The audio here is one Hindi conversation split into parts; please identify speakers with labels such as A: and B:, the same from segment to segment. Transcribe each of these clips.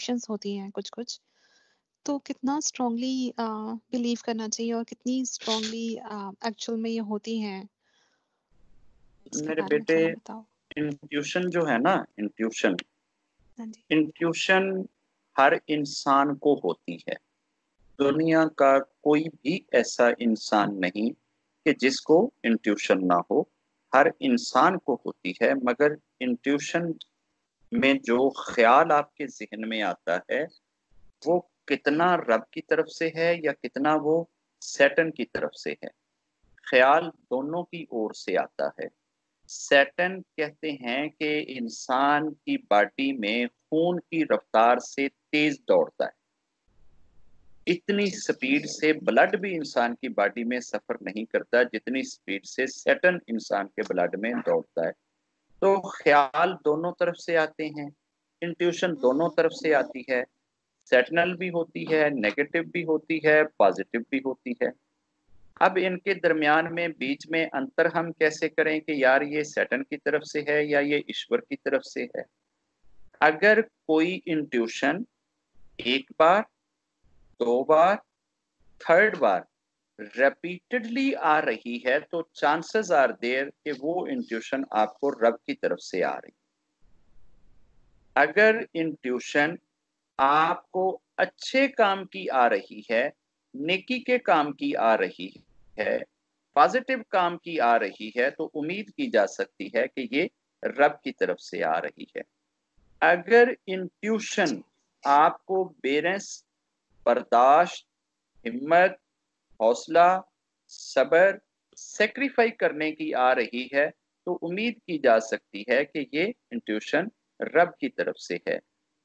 A: इंट्यूशंस होती हैं कुछ कुछ, तो कितना स्ट्रांगली बिलीव करना चाहिए और कितनी स्ट्रांगली एक्चुअल में ये होती हैं, उसके
B: मेरे
A: बारे में
B: बेटे,
A: थोड़ा बताओ।
B: इंट्यूशन जो है ना, इंट्यूशन
A: हाँ जी।
B: इंट्यूशन हर इंसान को होती है। दुनिया का कोई भी ऐसा इंसान नहीं कि जिसको इंट्यूशन ना हो। हर इंसान को होती है, मगर इंट्यूशन में जो ख्याल आपके ज़हन में आता है,
A: जी।
B: वो कितना रब की तरफ से है या कितना वो सैटन की तरफ से है। ख्याल दोनों की ओर से आता है। सैटन कहते हैं कि इंसान की बॉडी में खून की रफ्तार से तेज दौड़ता है। इतनी
A: जी।
B: स्पीड से ब्लड भी इंसान की बॉडी में सफर नहीं करता जितनी स्पीड से सैटन इंसान के ब्लड में दौड़ता है। तो ख्याल दोनों तरफ से आते हैं, इंट्यूशन दोनों तरफ से आती है। सैटनल भी होती है, नेगेटिव भी होती है, पॉजिटिव भी होती है। अब इनके दरमियान में बीच में अंतर हम कैसे करें कि यार ये सैटन की तरफ से है या ये ईश्वर की तरफ से है। अगर कोई इंट्यूशन एक बार, दो बार, थर्ड बार रिपीटेडली आ रही है, तो चांसेस आर देयर कि वो इंट्यूशन आपको रब की तरफ से आ रही। अगर इंट्यूशन आपको अच्छे काम की आ रही है, नेकी के काम की आ रही है, पॉजिटिव काम की आ रही है, तो उम्मीद की जा सकती है कि ये रब की तरफ से आ रही है। अगर इंट्यूशन आपको बेरस, बर्दाश्त, हिम्मत, हौसला, सब्र, सेक्रीफाई करने की आ रही है, तो उम्मीद की जा सकती है कि ये इंट्यूशन रब की तरफ से है,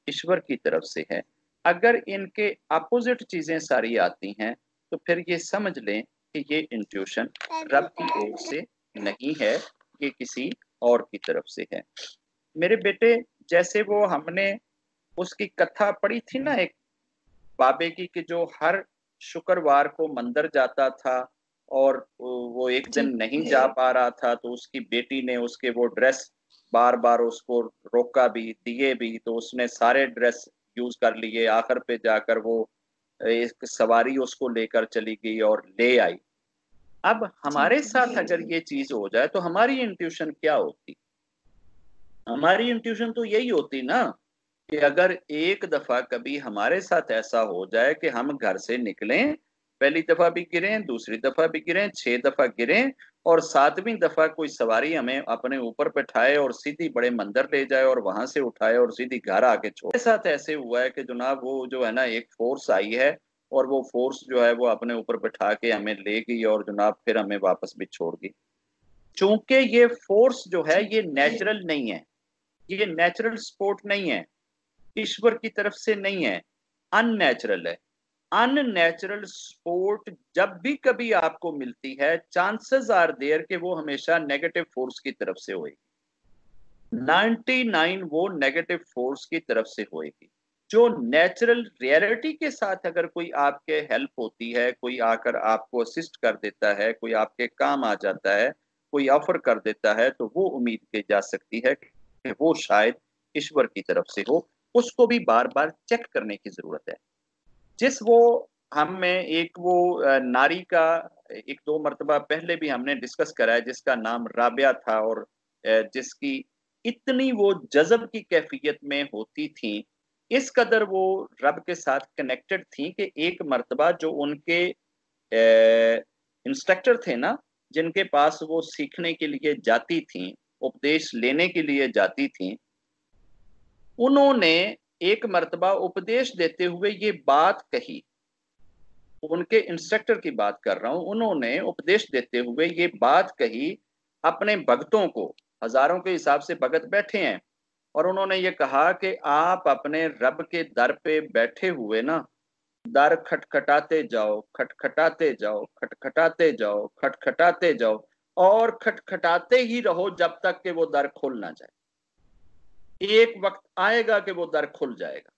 B: ईश्वर की तरफ से है। अगर इनके अपोजिट चीजें सारी आती हैं, तो फिर ये समझ लें कि ये इंट्यूशन रब की ओर से नहीं है, ये किसी और की तरफ से है। मेरे बेटे, जैसे वो हमने उसकी कथा पढ़ी थी ना, एक बाबे की, कि जो हर शुक्रवार को मंदिर जाता था और वो एक
A: जी।
B: दिन नहीं जा पा रहा था, तो उसकी बेटी ने उसके वो ड्रेस बार बार उसको रोका भी, दिए भी, तो उसने सारे ड्रेस यूज कर लिए। आखिर पे जाकर वो एक सवारी उसको लेकर चली गई और ले आई। अब
A: जी।
B: हमारे साथ अगर ये चीज हो जाए तो हमारी इंट्यूशन क्या होती? हमारी इंट्यूशन तो यही होती ना कि अगर एक दफा कभी हमारे साथ ऐसा हो जाए कि हम घर से निकलें, पहली दफा भी गिरें, दूसरी दफा भी गिरें, 6 दफा गिरें, और सातवीं दफा कोई सवारी हमें अपने ऊपर बैठाए और सीधी बड़े मंदिर ले जाए और वहां से उठाए और सीधी घर आके छोड़े। मेरे साथ ऐसे हुआ है कि जनाब वो जो है ना, एक फोर्स आई है और वो फोर्स जो है वो अपने ऊपर बैठा के हमें ले गई और जनाब फिर हमें वापस भी छोड़ गई। चूंकि ये फोर्स जो है
A: जी।
B: ये नेचुरल नहीं है, ये नेचुरल सपोर्ट नहीं है, ईश्वर की तरफ से नहीं है, अननेचुरल है। अननेचुरल सपोर्ट जब भी कभी आपको मिलती है, चांसेस आर देयर कि वो हमेशा नेगेटिव फोर्स की तरफ से होएगी। 99 वो नेगेटिव फोर्स की तरफ से होएगी। जो नेचुरल रियलिटी के साथ अगर कोई आपके हेल्प होती है, कोई आकर आपको असिस्ट कर देता है, कोई आपके काम आ जाता है, कोई ऑफर कर देता है, तो वो उम्मीद की जा सकती है कि वो शायद ईश्वर की तरफ से हो। उसको भी बार बार चेक करने की जरूरत है। जिस वो हम में एक वो नारी का एक दो मर्तबा पहले भी हमने डिस्कस करा है, जिसका नाम राबिया था, और जिसकी इतनी वो जज़ब की कैफियत में होती थी, इस कदर वो रब के साथ कनेक्टेड थी कि एक मर्तबा जो उनके इंस्ट्रक्टर थे ना, जिनके पास वो सीखने के लिए जाती थी, उपदेश लेने के लिए जाती थी, उन्होंने एक मर्तबा उपदेश देते हुए ये बात कही। उनके इंस्ट्रक्टर की बात कर रहा हूं, उन्होंने उपदेश देते हुए ये बात कही अपने भक्तों को। हजारों के हिसाब से भगत बैठे हैं, और उन्होंने ये कहा कि आप अपने रब के दर पे बैठे हुए ना, दर खटखटाते जाओ, खटखटाते जाओ, खटखटाते जाओ, खटखटाते जाओ, और खटखटाते ही रहो जब तक कि वो दर खुल ना जाए। एक वक्त आएगा कि वो दर खुल जाएगा।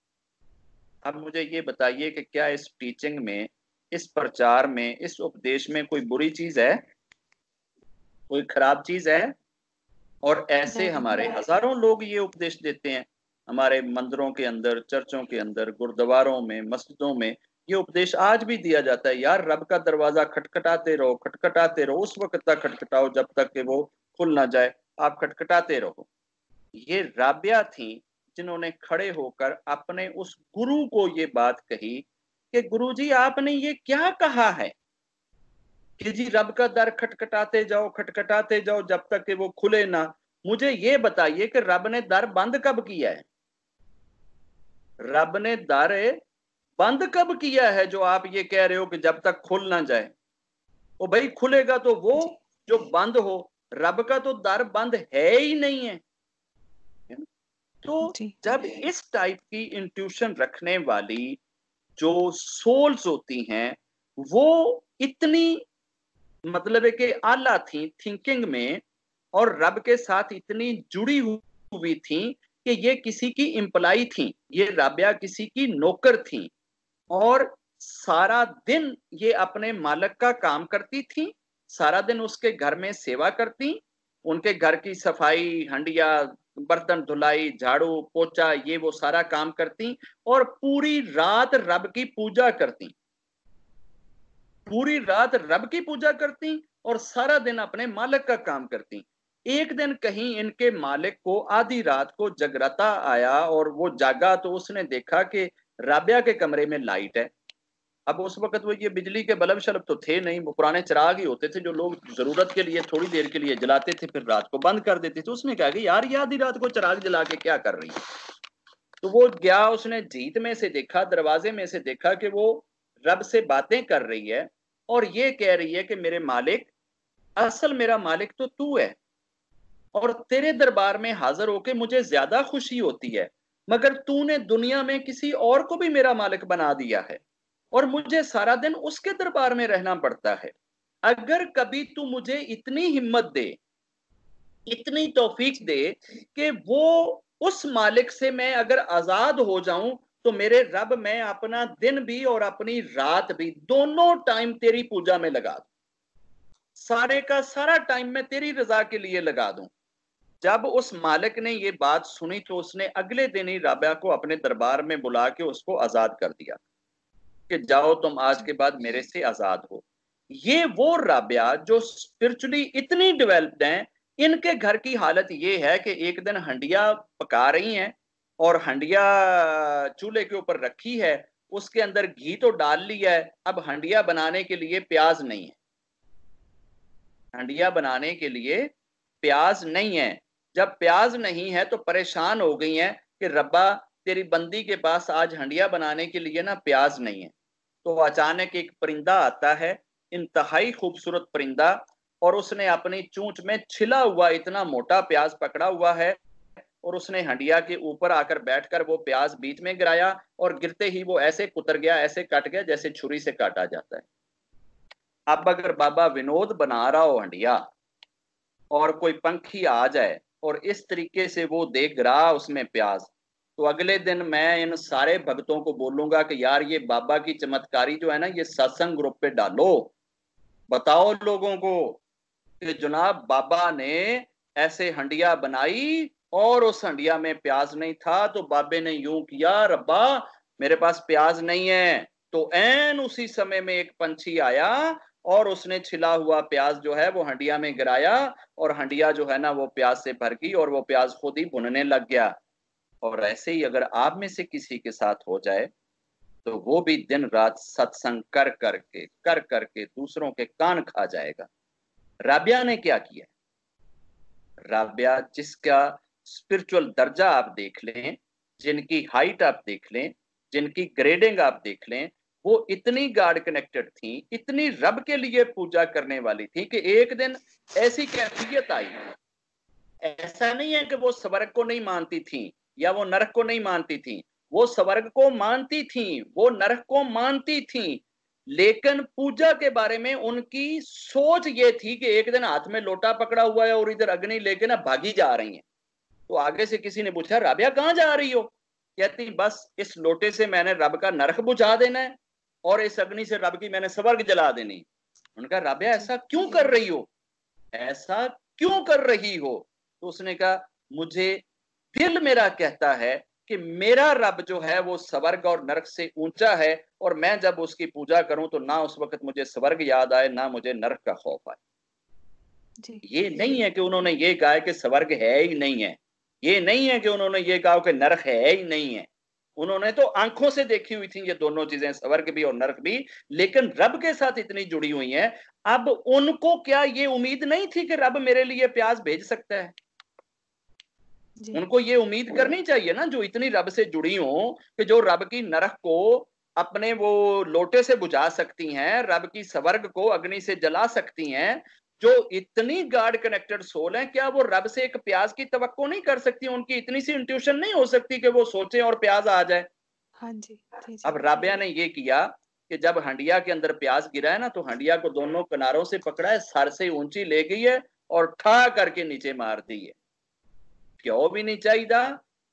B: अब मुझे ये बताइए कि क्या इस टीचिंग में, इस प्रचार में, इस उपदेश में कोई बुरी चीज है, कोई खराब चीज है? और ऐसे
A: नहीं।
B: हमारे हजारों लोग ये उपदेश देते हैं। हमारे मंदिरों के अंदर, चर्चों के अंदर, गुरुद्वारों में, मस्जिदों में ये उपदेश आज भी दिया जाता है, यार रब का दरवाजा खटखटाते रहो, खटखटाते रहो, उस वक्त तक खटखटाओ जब तक कि वो खुल ना जाए, आप खटखटाते रहो। ये राबिया थी जिन्होंने खड़े होकर अपने उस गुरु को ये बात कही कि गुरुजी आपने ये क्या कहा है कि जी रब का दर खटखटाते जाओ जब तक कि वो खुले ना। मुझे ये बताइए कि रब ने दर बंद कब किया है? रब ने दर बंद कब किया है जो आप ये कह रहे हो कि जब तक खुल ना जाए? ओ भाई खुलेगा तो वो जो बंद हो, रब का तो दर बंद है ही नहीं है। तो जब इस टाइप की इंट्यूशन रखने वाली जो सोल्स होती हैं वो इतनी मतलब है कि आला थी थिंकिंग में और रब के साथ इतनी जुड़ी हुई थी कि ये किसी की इंप्लाई थी, ये राबिया किसी की नौकर थी और सारा दिन ये अपने मालिक का काम करती थी, सारा दिन उसके घर में सेवा करती, उनके घर की सफाई, हंडिया, बर्तन धुलाई, झाड़ू पोछा, ये वो सारा काम करती और पूरी रात रब की पूजा करती, पूरी रात रब की पूजा करती और सारा दिन अपने मालिक का काम करती। एक दिन कहीं इनके मालिक को आधी रात को जगराता आया और वो जागा तो उसने देखा कि राबिया के कमरे में लाइट है। अब उस वक्त वो ये बिजली के बल्ब शल्ब तो थे नहीं, वो पुराने चिराग ही होते थे जो लोग जरूरत के लिए थोड़ी देर के लिए जलाते थे फिर रात को बंद कर देते थे। उसने कहा कि यार ये आधी रात को चिराग जला के क्या कर रही है? तो वो गया, उसने जीत में से देखा, दरवाजे में से देखा कि वो रब से बातें कर रही है और ये कह रही है कि मेरे मालिक, असल मेरा मालिक तो तू है और तेरे दरबार में हाजिर होके मुझे ज्यादा खुशी होती है, मगर तूने दुनिया में किसी और को भी मेरा मालिक बना दिया है और मुझे सारा दिन उसके दरबार में रहना पड़ता है। अगर कभी तू मुझे इतनी हिम्मत दे, इतनी तौफीक दे कि वो उस मालिक से मैं अगर आजाद हो जाऊं तो मेरे रब, मैं अपना दिन भी और अपनी रात भी दोनों टाइम तेरी पूजा में लगा दूं, सारे का सारा टाइम मैं तेरी रजा के लिए लगा दूं। जब उस मालिक ने ये बात सुनी तो उसने अगले दिन ही राबिया को अपने दरबार में बुला के उसको आजाद कर दिया कि जाओ तुम आज के बाद मेरे से आजाद हो। ये वो राबिया जो स्पिरिचुअली इतनी डेवलप्ड हैं, इनके घर की हालत ये है कि एक दिन हंडिया पका रही हैं और हंडिया चूल्हे के ऊपर रखी है, उसके अंदर घी तो डाल लिया है, अब हंडिया बनाने के लिए प्याज नहीं है, हंडिया बनाने के लिए प्याज नहीं है। जब प्याज नहीं है तो परेशान हो गई हैं कि रब्बा तेरी बंदी के पास आज हंडिया बनाने के लिए ना प्याज नहीं है। तो अचानक एक परिंदा आता है, इंतहाई खूबसूरत परिंदा, और उसने अपनी चूंच में छिला हुआ इतना मोटा प्याज पकड़ा हुआ है और उसने हंडिया के ऊपर आकर बैठकर वो प्याज बीच में गिराया और गिरते ही वो ऐसे कुतर गया, ऐसे कट गया जैसे छुरी से काटा जाता है। अब अगर बाबा विनोद बना रहा हो हंडिया और कोई पंखी आ जाए और इस तरीके से वो देख रहा उसमें प्याज, तो अगले दिन मैं इन सारे भक्तों को बोलूंगा कि यार ये बाबा की चमत्कारी जो है ना, ये सत्संग ग्रुप पे डालो, बताओ लोगों को कि जनाब बाबा ने ऐसे हंडिया बनाई और उस हंडिया में प्याज नहीं था, तो बाबे ने यूं किया, रब्बा मेरे पास प्याज नहीं है, तो ऐन उसी समय में एक पंछी आया और उसने छिला हुआ प्याज जो है वो हंडिया में गिराया और हंडिया जो है ना वो प्याज से भर गई और वो प्याज खुद ही भुनने लग गया। और ऐसे ही अगर आप में से किसी के साथ हो जाए तो वो भी दिन रात सत्संग कर करके दूसरों के कान खा जाएगा। राबिया ने क्या किया? राबिया जिसका स्पिरिचुअल दर्जा आप देख लें, जिनकी हाइट आप देख लें, जिनकी ग्रेडिंग आप देख लें, वो इतनी गॉड कनेक्टेड थी, इतनी रब के लिए पूजा करने वाली थी कि एक दिन ऐसी कैफियत आई। ऐसा नहीं है कि वो स्वर्ग को नहीं मानती थी या वो नरक को नहीं मानती थी, वो स्वर्ग को मानती थी, वो नरक को मानती थी, लेकिन पूजा के बारे में उनकी सोच ये थी कि एक दिन हाथ में लोटा पकड़ा हुआ है और इधर अग्नि लेके ना भागी जा रही हैं। तो आगे से किसी ने पूछा, राबिया कहां जा रही हो? कहती बस इस लोटे से मैंने रब का नरक बुझा देना है और इस अग्नि से रब की मैंने स्वर्ग जला देनी। उनका, राबिया ऐसा क्यों कर रही हो, ऐसा क्यों कर रही हो? तो उसने कहा, मुझे दिल मेरा कहता है कि मेरा रब जो है वो स्वर्ग और नरक से ऊंचा है, और मैं जब उसकी पूजा करूं तो ना उस वक्त मुझे स्वर्ग याद आए ना मुझे नरक का खौफ आए।
A: जी।
B: ये नहीं है कि उन्होंने ये कहा कि स्वर्ग है ही नहीं है, ये नहीं है कि उन्होंने ये कहा कि नरक है ही नहीं है। उन्होंने तो आंखों से देखी हुई थी ये दोनों चीजें, स्वर्ग भी और नरक भी, लेकिन रब के साथ इतनी जुड़ी हुई हैं। अब उनको क्या ये उम्मीद नहीं थी कि रब मेरे लिए प्याज भेज सकता है?
A: जी।
B: उनको ये उम्मीद करनी चाहिए ना, जो इतनी रब से जुड़ी हो, कि जो रब की नरक को अपने वो लोटे से बुझा सकती हैं, रब की स्वर्ग को अग्नि से जला सकती हैं, जो इतनी गाड कनेक्टेड सोल है, क्या वो रब से एक प्याज की तवक्को नहीं कर सकती? उनकी इतनी सी इंट्यूशन नहीं हो सकती कि वो सोचे और प्याज आ जाए?
A: हाँ जी। जी।
B: अब
A: जी।
B: राबिया ने ये किया कि जब हंडिया के अंदर प्याज गिरा है ना, तो हंडिया को दोनों किनारों से पकड़ा है, सर से ऊंची ले गई है और ठा करके नीचे मार दी है। घ्यो भी नहीं चाहिए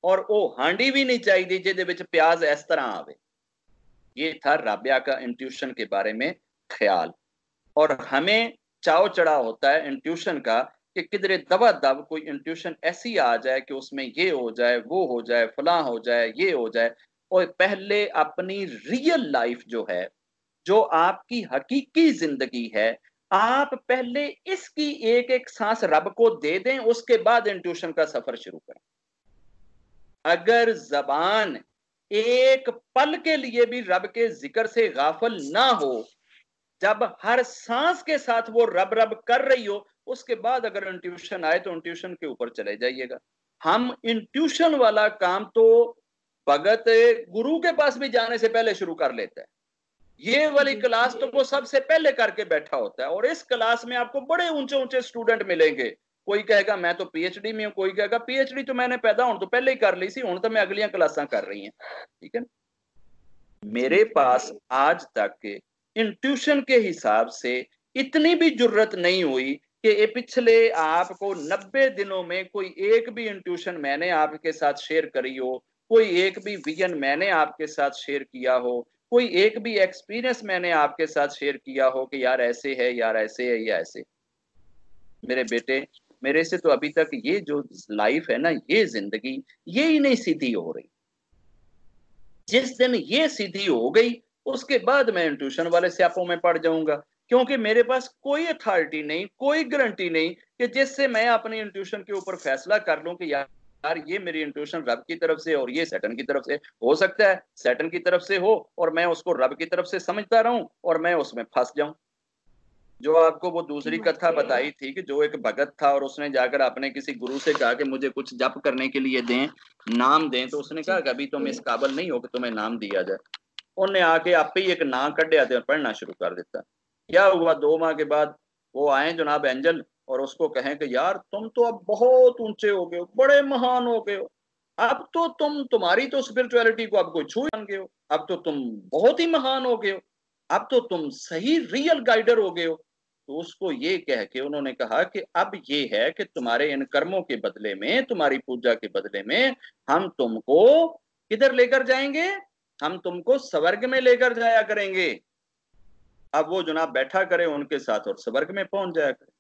B: और वो हांडी भी नहीं चाहिए जिहदे विच प्याज इस तरह आवे। ये था राबिया का इंट्यूशन के बारे में ख्याल। और हमें चाव चढ़ा होता है इंट्यूशन का कि किधरे दबा दब कोई इंट्यूशन ऐसी आ जाए कि उसमें ये हो जाए, वो हो जाए, फलां हो जाए, ये हो जाए। और पहले अपनी रियल लाइफ जो है, जो आपकी हकीकी जिंदगी है, आप पहले इसकी एक एक सांस रब को दे दें, उसके बाद इंट्यूशन का सफर शुरू करें। अगर जबान एक पल के लिए भी रब के जिक्र से गाफिल ना हो, जब हर सांस के साथ वो रब रब कर रही हो, उसके बाद अगर इंट्यूशन आए तो इंट्यूशन के ऊपर चले जाइएगा। हम इंट्यूशन वाला काम तो भगत गुरु के पास भी जाने से पहले शुरू कर लेता है। ये वाली
A: जी।
B: क्लास तो वो सबसे पहले करके बैठा होता है, और इस क्लास में आपको बड़े ऊंचे ऊंचे स्टूडेंट मिलेंगे। कोई कहेगा मैं तो पीएचडी में हूं, कोई कहेगा पीएचडी तो मैंने पैदा होने तो पहले ही कर ली सी, हुण तो मैं अगलियां क्लासां कर रही हैं। ठीक है,
A: जी।
B: मेरे पास आज तक इंट्यूशन के हिसाब से इतनी भी जुर्रत नहीं हुई कि ये पिछले आपको 90 दिनों में कोई एक भी इंट्यूशन मैंने आपके साथ शेयर करी हो, कोई एक भी विजन मैंने आपके साथ शेयर किया हो, कोई एक भी एक्सपीरियंस मैंने आपके साथ शेयर किया हो कि यार ऐसे है, यार ऐसे है, या ऐसे। मेरे बेटे, मेरे से तो अभी तक ये जो लाइफ है ना, ये जिंदगी, ये ही नहीं सीधी हो रही। जिस दिन ये सीधी हो गई, उसके बाद मैं ट्यूशन वाले स्यापों में पड़ जाऊंगा, क्योंकि मेरे पास कोई अथॉरिटी नहीं, कोई गारंटी नहीं कि जिससे मैं अपनी इंट्यूशन के ऊपर फैसला कर लूं कि यार ये मेरी इंट्यूशन रब की तरफ से और ये सैटर्न की तरफ से। हो सकता है सैटर्न की तरफ से हो और मैं उसको रब की तरफ से समझता रहूं और मैं उसमें फंस जाऊं। जो आपको वो दूसरी कथा बताई थी कि जो एक भगत था और उसने जाकर अपने किसी गुरु से कहा कि मुझे कुछ जप करने के लिए दें, नाम दें, तो उसने कहा कि अभी तुम इस काबिल नहीं हो कि तुम्हें नाम दिया जाए। उन्हें आके आप ही एक नाम कढ़िया और पढ़ना शुरू कर देता। क्या हुआ, 2 माह के बाद वो आए जनाब एंजल और उसको कहें कि यार तुम तो अब बहुत ऊंचे हो गए हो, बड़े महान हो गए हो, अब तो तुम्हारी तो स्पिरिचुअलिटी को अब कोई छू जान गए हो, अब तो तुम बहुत ही महान हो गए हो, अब तो तुम सही रियल गाइडर हो गए हो। तो उसको ये कह के उन्होंने कहा कि अब ये है कि तुम्हारे इन कर्मों के बदले में, तुम्हारी पूजा के बदले में हम तुमको किधर लेकर जाएंगे, हम तुमको स्वर्ग में लेकर जाया करेंगे। अब वो जनाब बैठा करे उनके साथ और स्वर्ग में पहुंच जाया करे।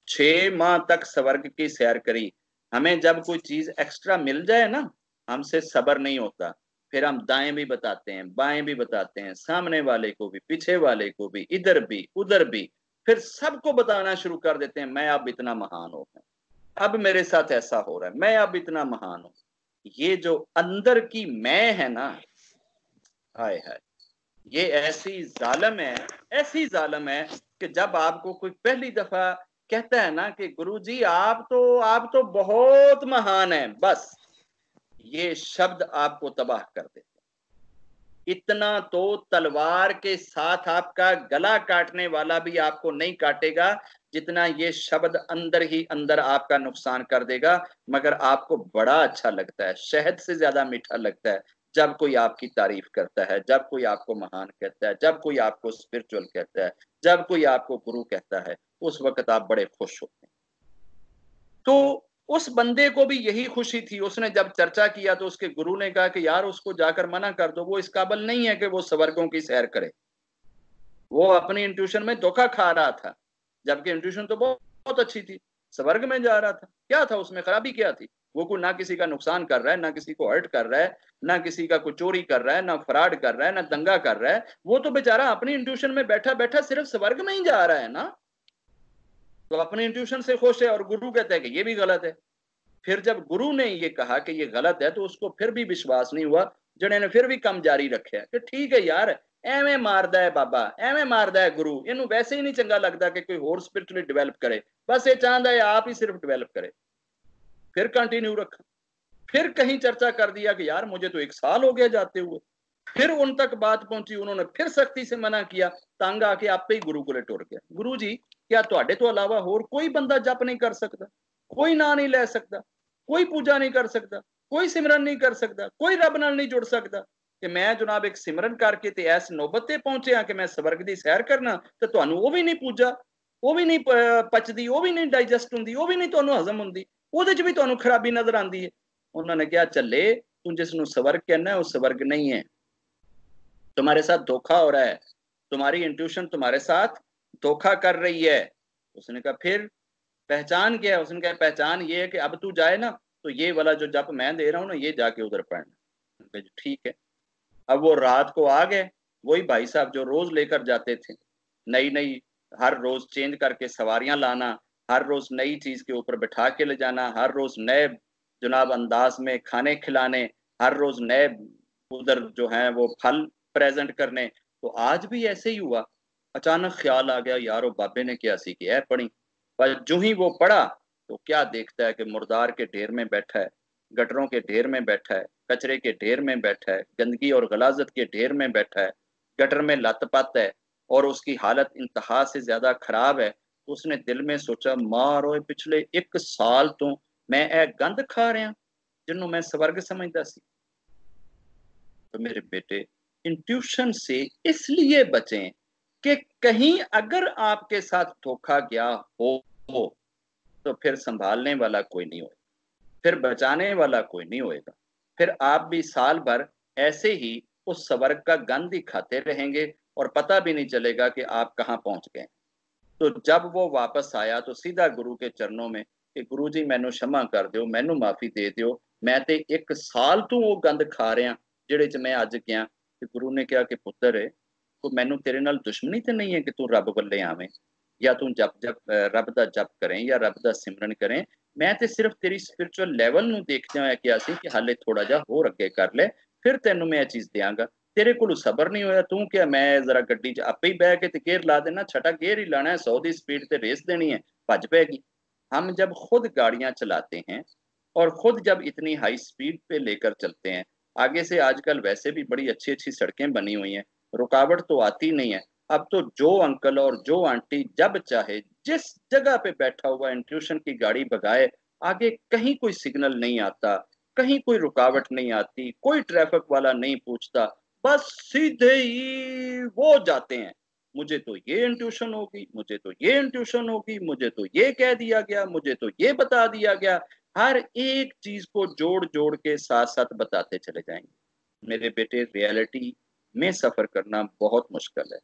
B: 6 माह तक स्वर्ग की सैर करी। हमें जब कोई चीज एक्स्ट्रा मिल जाए ना, हमसे सब्र नहीं होता, फिर हम दाएं भी बताते हैं, बाएं भी बताते हैं, सामने वाले को भी, पीछे वाले को भी, इधर भी उधर भी, फिर सबको बताना शुरू कर देते हैं मैं अब इतना महान हो गया, अब मेरे साथ ऐसा हो रहा है, मैं अब इतना महान हूं। ये जो अंदर की मैं है ना, हाय हाय, ये ऐसी जालम है, ऐसी जालम है कि जब आपको कोई पहली दफा कहता है ना कि गुरुजी आप तो बहुत महान हैं, बस ये शब्द आपको तबाह कर देते। इतना तो तलवार के साथ आपका गला काटने वाला भी आपको नहीं काटेगा, जितना ये शब्द अंदर ही अंदर आपका नुकसान कर देगा। मगर आपको बड़ा अच्छा लगता है, शहद से ज्यादा मीठा लगता है जब कोई आपकी तारीफ करता है, जब कोई आपको महान कहता है, जब कोई आपको स्पिरिचुअल कहता है, जब कोई आपको गुरु कहता है, उस वक्त आप बड़े खुश होते हैं। तो उस बंदे को भी यही खुशी थी। उसने जब चर्चा किया तो उसके गुरु ने कहा कि यार उसको जाकर मना कर दो, वो इस काबिल नहीं है कि वो स्वर्गों की सैर करे। वो अपनी इंट्यूशन में धोखा खा रहा था, जबकि इंट्यूशन तो बहुत अच्छी थी, स्वर्ग में जा रहा था। क्या था उसमें, खराबी क्या थी? वो कोई ना किसी का नुकसान कर रहा है, ना किसी को हर्ट कर रहा है, ना किसी का कोई चोरी कर रहा है, ना फ्रॉड कर रहा है, ना दंगा कर रहा है। वो तो बेचारा अपनी इंट्यूशन में बैठा बैठा सिर्फ स्वर्ग में ही जा रहा है ना, तो अपनी इंट्यूशन से खुश है। और गुरु कहता है कि ये भी गलत है। फिर जब गुरु ने ये कहा कि ये गलत है, तो उसको फिर भी विश्वास नहीं हुआ। जने ने फिर भी कम जारी रखे कि ठीक है यार, एवें मारदा है बाबा, एवें मारदा है गुरु, इनू वैसे ही नहीं चंगा लगता कि कोई होर स्पिरिचुअली डेवलप करे, बस ये चाहता है आप ही सिर्फ डेवलप करे। फिर कंटिन्यू रखा। फिर कहीं चर्चा कर दिया कि यार मुझे तो 1 साल हो गया जाते हुए। फिर उन तक बात पहुंची, उन्होंने फिर सख्ती से मना किया। तंग आके आपे ही गुरु को टुर गया। गुरु जी, क्या तुहाडे तो अलावा होर कोई बंदा जप नहीं कर सकता, कोई ना नहीं ले सकता, कोई पूजा नहीं कर सकता, कोई सिमरन नहीं कर सकता, कोई रब नाल नहीं जुड़ सकता? कि मैं जनाब एक सिमरन करके ते ऐस नौबत ते पहुंचे कि मैं स्वर्ग दी सैर करना, ते तुहानू वो भी नहीं पूजा, वो भी नहीं पचदी, वो भी नहीं डाइजेस्ट हुंदी, वो भी नहीं तुहानू हजम हुंदी, ਉਹਦੇ ਚ भी तुहानू खराबी नजर आती है। उन्होंने कहा चले, तू जिसनू स्वर्ग कहना है वो स्वर्ग नहीं है, तुम्हारे साथ धोखा हो रहा है, तुम्हारी इंट्यूशन तुम्हारे साथ धोखा कर रही है। उसने कहा फिर पहचान क्या है? उसने कहा पहचान ये है कि अब तू जाए ना, तो ये वाला जो जप मैं दे रहा हूँ ना, ये जाके उधर पढ़ना। ठीक है। अब वो रात को आ गए, वही भाई साहब जो रोज लेकर जाते थे, नई नई हर रोज चेंज करके सवारियां लाना, हर रोज नई चीज के ऊपर बिठा के ले जाना, हर रोज नए जनाब अंदाज में खाने खिलाने, हर रोज नए उधर जो है वो फल प्रेजेंट करने। तो आज भी ऐसे ही हुआ। अचानक ख्याल आ गया, यारो बाबे ने क्या सी कि पढ़ी। पर जो ही वो पढ़ा, तो क्या देखता है कि मुर्दार के ढेर में बैठा है, गटरों के ढेर में बैठा है, कचरे के ढेर में बैठा है, गंदगी और गलाजत के ढेर में बैठा है, गटर में लत-पत है और उसकी हालत इंतहा से ज्यादा खराब है। तो उसने दिल में सोचा, मारो पिछले 1 साल तो मैं ए गंद खा रहा, जिन्हों मैं स्वर्ग समझदा सी। तो मेरे बेटे, इंट्यूशन से इसलिए बचें कि कहीं अगर आपके साथ धोखा गया हो तो फिर संभालने वाला कोई नहीं होगा, फिर बचाने वाला कोई नहीं होएगा। फिर आप भी साल भर ऐसे ही उस स्वर्ग का गंद ही खाते रहेंगे और पता भी नहीं चलेगा कि आप कहाँ पहुंच गए। तो जब वो वापस आया तो सीधा गुरु के चरणों में कि गुरु जी मैनू क्षमा कर दो, मैनू माफी दे दो, मैं ते 1 साल तू वो गंद खा रहा जिहड़े च मैं अज गया। ते गुरु ने कहा कि पुत्र, को मैनू तेरे नाल दुश्मनी तो नहीं है कि तू रब बल्ले आवें या तू जप जप रब दा जप करें या रब दा सिमरन करें। मैं ते सिर्फ तेरी स्पिरिचुअल लैवल नू देखदे होए किहा सी कि हाले थोड़ा जा होर अगे कर ले, फिर तैनू मैं चीज देंगा। तेरे को सबर नहीं होया, तू क्या मैं जरा गड्डी च आपे ही बह के ते गेयर ला देना, छठा गेयर ही लाना है, 100 की स्पीड ते रेस देनी है, भज पैगी। हम जब खुद गाड़ियां चलाते हैं और खुद जब इतनी हाई स्पीड पे लेकर चलते हैं, आगे से आजकल वैसे भी बड़ी अच्छी अच्छी सड़कें बनी हुई हैं, रुकावट तो आती नहीं है। अब तो जो अंकल और जो आंटी जब चाहे जिस जगह पे बैठा हुआ इंट्यूशन की गाड़ी भगाए, आगे कहीं कोई सिग्नल नहीं आता, कहीं कोई रुकावट नहीं आती, कोई ट्रैफिक वाला नहीं पूछता, बस सीधे ही वो जाते हैं। मुझे तो ये इंट्यूशन होगी, मुझे तो ये इंट्यूशन होगी, मुझे तो ये कह दिया गया, मुझे तो ये बता दिया गया। हर एक चीज को जोड़ जोड़ के साथ साथ बताते चले जाएंगे। मेरे बेटे, रियलिटी में सफर करना बहुत मुश्किल है,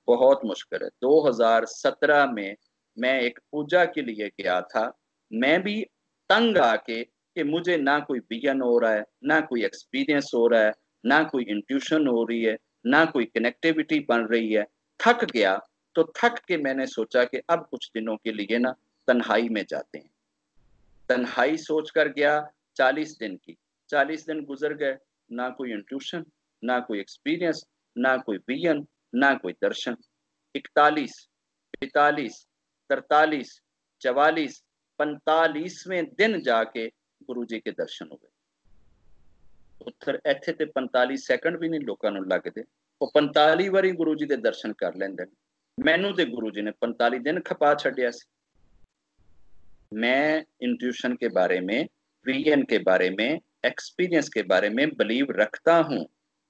B: बहुत मुश्किल है। 2017 में मैं एक पूजा के लिए गया था। मैं भी तंग आके कि मुझे ना कोई विजन हो रहा है, ना कोई एक्सपीरियंस हो रहा है, ना कोई इंट्यूशन हो रही है, ना कोई कनेक्टिविटी बन रही है। थक गया। तो थक के मैंने सोचा कि अब कुछ दिनों के लिए ना तन्हाई में जाते हैं। तन्हाई सोच कर गया 40 दिन की। 40 दिन गुजर गए, ना कोई इंट्यूशन, ना कोई एक्सपीरियंस, ना कोई विजन, ना कोई दर्शन। 41, 45, 43, 44, 45वें दिन जाके गुरु जी के दर्शन हो गए। ਉੱਧਰ ਇੱਥੇ ਤੇ 45 ਸੈਕਿੰਡ ਵੀ ਨਹੀਂ ਲੋਕਾਂ ਨੂੰ ਲੱਗਦੇ, ਉਹ 45 ਵਾਰੀ ਗੁਰੂ ਜੀ ਦੇ ਦਰਸ਼ਨ ਕਰ ਲੈਂਦੇ ਨੇ। ਮੈਨੂੰ ਤੇ ਗੁਰੂ ਜੀ ਨੇ 45 दिन खपा छड़िया सी। मैं इंट्यूशन के बारे में, विजन के बारे में, एक्सपीरियंस के बारे में बिलीव रखता हूं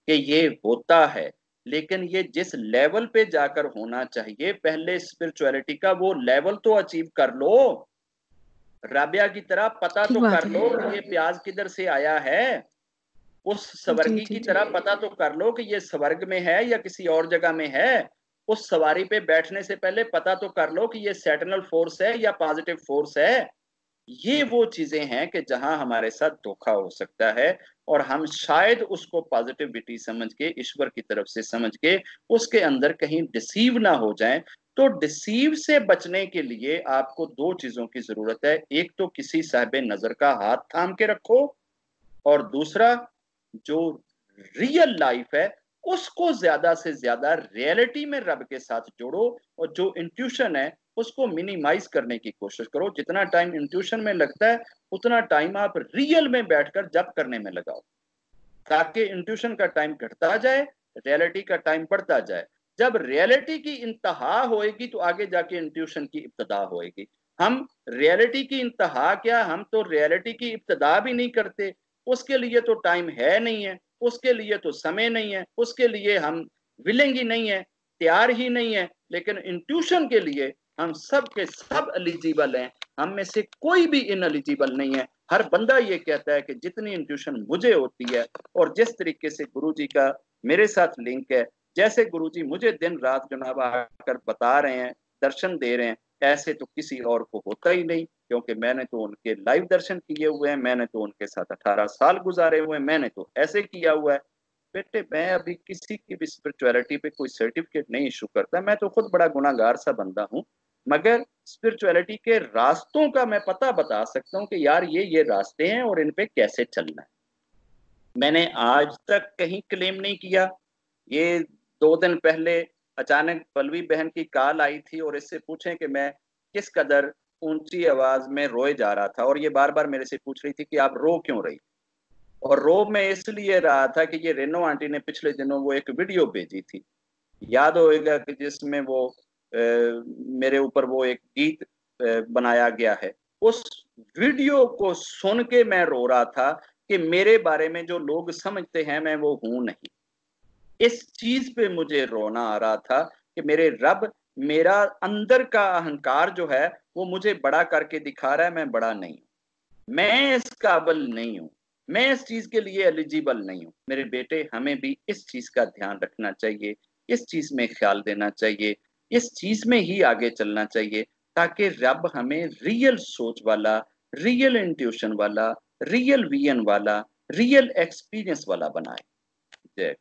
B: कि ये होता है, लेकिन ये जिस लेवल पे जाकर होना चाहिए, पहले स्पिरिचुअलिटी का वो लेवल तो अचीव कर लो। राबिया की तरह पता
A: ठीक
B: तो
A: बात
B: कर
A: है।
B: लो कि ये प्याज किधर से आया है। उस
A: जी,
B: स्वर्गी
A: जी,
B: की
A: जी।
B: तरह पता तो कर लो कि ये स्वर्ग में है या किसी और जगह में है। उस सवारी पे बैठने से पहले पता तो कर लो कि ये सेटनल फोर्स है या पॉजिटिव फोर्स है। ये वो चीजें हैं कि जहां हमारे साथ धोखा हो सकता है, और हम शायद उसको पॉजिटिविटी समझ के, ईश्वर की तरफ से समझ के, उसके अंदर कहीं डिसीव ना हो जाएं। तो डिसीव से बचने के लिए आपको दो चीजों की जरूरत है। एक तो किसी साहिब नजर का हाथ थाम के रखो, और दूसरा जो रियल लाइफ है उसको ज्यादा से ज्यादा रियलिटी में रब के साथ जोड़ो, और जो इंट्यूशन है उसको मिनिमाइज करने की कोशिश करो। जितना टाइम इंट्यूशन में लगता है उतना टाइम आप रियल में बैठकर जप करने में लगाओ, ताकि इंट्यूशन का टाइम घटता जाए, रियलिटी का टाइम बढ़ता जाए। जब रियलिटी की इंतहा होएगी तो आगे जाके इंट्यूशन की इब्तदा होएगी। हम रियलिटी की इंतहा क्या, हम तो रियलिटी की इब्तदा भी नहीं करते। उसके लिए तो टाइम है नहीं है, उसके लिए तो समय नहीं है, उसके लिए हम विलिंग ही नहीं है, तैयार ही नहीं है। लेकिन इंट्यूशन के लिए हम सब के सब एलिजिबल हैं, हम में से कोई भी इनएलिजिबल नहीं है। हर बंदा ये कहता है कि जितनी इंट्यूशन मुझे होती है, और जिस तरीके से गुरुजी का मेरे साथ लिंक है, जैसे गुरुजी मुझे दिन रात जनाब आकर बता रहे हैं, दर्शन दे रहे हैं, ऐसे तो किसी और को होता ही नहीं। क्योंकि मैंने तो उनके लाइव दर्शन किए हुए हैं, मैंने तो उनके साथ 18 साल गुजारे हुए हैं, मैंने तो ऐसे किया हुआ है। बेटे मैं अभी किसी की भी स्पिरिचुअलिटी पे कोई सर्टिफिकेट नहीं इशू करता, मैं तो खुद बड़ा गुनाहगार सा बंदा हूँ। मगर स्पिरिचुअलिटी के रास्तों का मैं पता बता सकता हूँ कि यार ये रास्ते हैं और इन पे कैसे चलना है। मैंने आज तक कहीं क्लेम नहीं किया। ये 2 दिन पहले अचानक पल्लवी बहन की कॉल आई थी, और इससे पूछें कि मैं किस कदर ऊंची आवाज में रोए जा रहा था, और ये बार बार मेरे से पूछ रही थी कि आप रो क्यों रही। और रो मैं इसलिए रहा था कि ये रेनो आंटी ने पिछले दिनों वो एक वीडियो भेजी थी, याद होएगा, कि जिसमें वो मेरे ऊपर वो एक गीत बनाया गया है। उस वीडियो को सुन के मैं रो रहा था कि मेरे बारे में जो लोग समझते हैं मैं वो हूं नहीं। इस चीज पे मुझे रोना आ रहा था कि मेरे रब, मेरा अंदर का अहंकार जो है वो मुझे बड़ा करके दिखा रहा है, मैं बड़ा नहीं हूं, मैं इस काबिल नहीं हूं, मैं इस चीज के लिए एलिजिबल नहीं हूं। मेरे बेटे हमें भी इस चीज का ध्यान रखना चाहिए, इस चीज में ख्याल देना चाहिए, इस चीज में ही आगे चलना चाहिए, ताकि रब हमें रियल सोच वाला, रियल इंट्यूशन वाला, रियल विजन वाला, रियल एक्सपीरियंस वाला बनाए। जय